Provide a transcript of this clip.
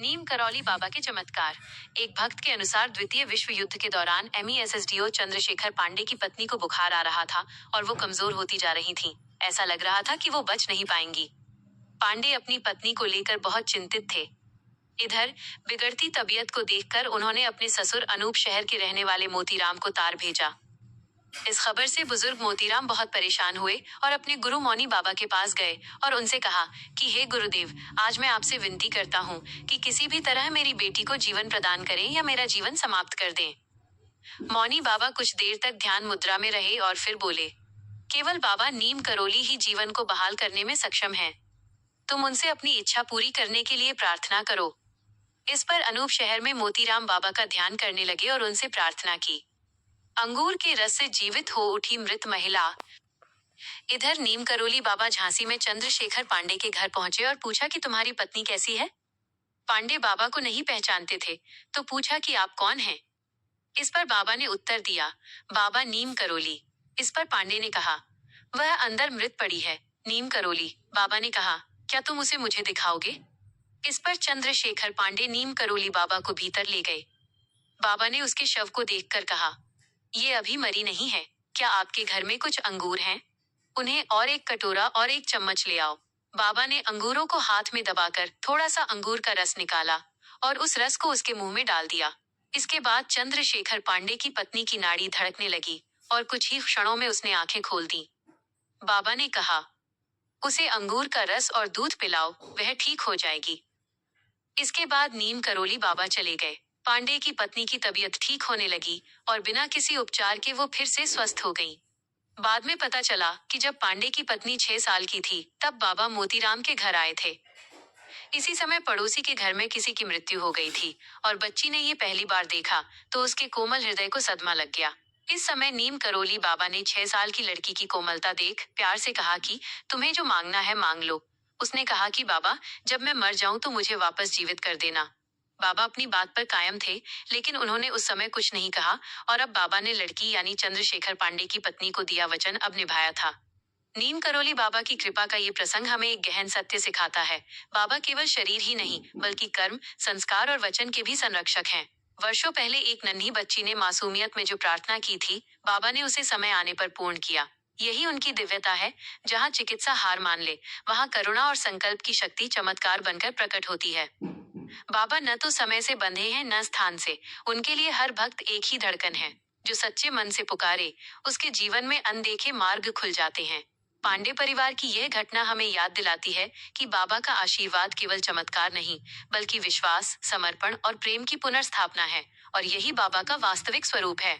नीम करौली बाबा के चमत्कार। एक भक्त के अनुसार द्वितीय विश्व युद्ध के दौरान MESSDO चंद्रशेखर पांडे की पत्नी को बुखार आ रहा था और वो कमजोर होती जा रही थी। ऐसा लग रहा था कि वो बच नहीं पाएंगी। पांडे अपनी पत्नी को लेकर बहुत चिंतित थे। इधर बिगड़ती तबीयत को देखकर उन्होंने अपने ससुर अनूप शहर के रहने वाले मोतीराम को तार भेजा। इस खबर से बुजुर्ग मोतीराम बहुत परेशान हुए और अपने गुरु मौनी बाबा के पास गए और उनसे कहा कि हे गुरुदेव, आज मैं आपसे विनती करता हूँ कि किसी भी तरह मेरी बेटी को जीवन प्रदान करें या मेरा जीवन समाप्त कर दें। मौनी बाबा कुछ देर तक ध्यान मुद्रा में रहे और फिर बोले, केवल बाबा नीम करौली ही जीवन को बहाल करने में सक्षम हैं। तुम उनसे अपनी इच्छा पूरी करने के लिए प्रार्थना करो। इस पर अनूप शहर में मोतीराम बाबा का ध्यान करने लगे और उनसे प्रार्थना की। अंगूर के रस से जीवित हो उठी मृत महिला। इधर नीम करौली बाबा झांसी में चंद्रशेखर पांडे के घर पहुंचे और पूछा कि तुम्हारी पत्नी कैसी है। पांडे बाबा को नहीं पहचानते थे तो पूछा कि आप कौन हैं। इस पर बाबा ने उत्तर दिया, बाबा नीम करौली। इस पर पांडे ने कहा, वह अंदर मृत पड़ी है। नीम करौली। बाबा ने कहा, क्या तुम उसे मुझे दिखाओगे। इस पर चंद्रशेखर पांडे नीम करौली बाबा को भीतर ले गए। बाबा ने उसके शव को देखकर कहा, ये अभी मरी नहीं है। क्या आपके घर में कुछ अंगूर हैं? उन्हें और एक कटोरा और एक चम्मच ले आओ। बाबा ने अंगूरों को हाथ में दबाकर थोड़ा सा अंगूर का रस निकाला और उस रस को उसके मुंह में डाल दिया। इसके बाद चंद्रशेखर पांडे की पत्नी की नाड़ी धड़कने लगी और कुछ ही क्षणों में उसने आंखें खोल दी। बाबा ने कहा, उसे अंगूर का रस और दूध पिलाओ, वह ठीक हो जाएगी। इसके बाद नीम करौली बाबा चले गए। पांडे की पत्नी की तबीयत ठीक होने लगी और बिना किसी उपचार के वो फिर से स्वस्थ हो गई। बाद में पता चला कि जब पांडे की पत्नी 6 साल की थी तब बाबा मोतीराम के घर आए थे। इसी समय पड़ोसी के घर में किसी की मृत्यु हो गई थी और बच्ची ने ये पहली बार देखा तो उसके कोमल हृदय को सदमा लग गया। इस समय नीम करौली बाबा ने 6 साल की लड़की की कोमलता देख प्यार से कहा कि तुम्हें जो मांगना है मांग लो। उसने कहा कि बाबा, जब मैं मर जाऊं तो मुझे वापस जीवित कर देना। बाबा अपनी बात पर कायम थे, लेकिन उन्होंने उस समय कुछ नहीं कहा और अब बाबा ने लड़की यानी चंद्रशेखर पांडे की पत्नी को दिया वचन अब निभाया था। नीम करौली बाबा की कृपा का ये प्रसंग हमें एक गहन सत्य सिखाता है। बाबा केवल शरीर ही नहीं बल्कि कर्म, संस्कार और वचन के भी संरक्षक हैं। वर्षों पहले एक नन्ही बच्ची ने मासूमियत में जो प्रार्थना की थी, बाबा ने उसे समय आने पर पूर्ण किया। यही उनकी दिव्यता है। जहाँ चिकित्सा हार मान ले, वहाँ करुणा और संकल्प की शक्ति चमत्कार बनकर प्रकट होती है। बाबा न तो समय से बंधे हैं न स्थान से। उनके लिए हर भक्त एक ही धड़कन है। जो सच्चे मन से पुकारे, उसके जीवन में अनदेखे मार्ग खुल जाते हैं। पांडे परिवार की यह घटना हमें याद दिलाती है कि बाबा का आशीर्वाद केवल चमत्कार नहीं बल्कि विश्वास, समर्पण और प्रेम की पुनर्स्थापना है और यही बाबा का वास्तविक स्वरूप है।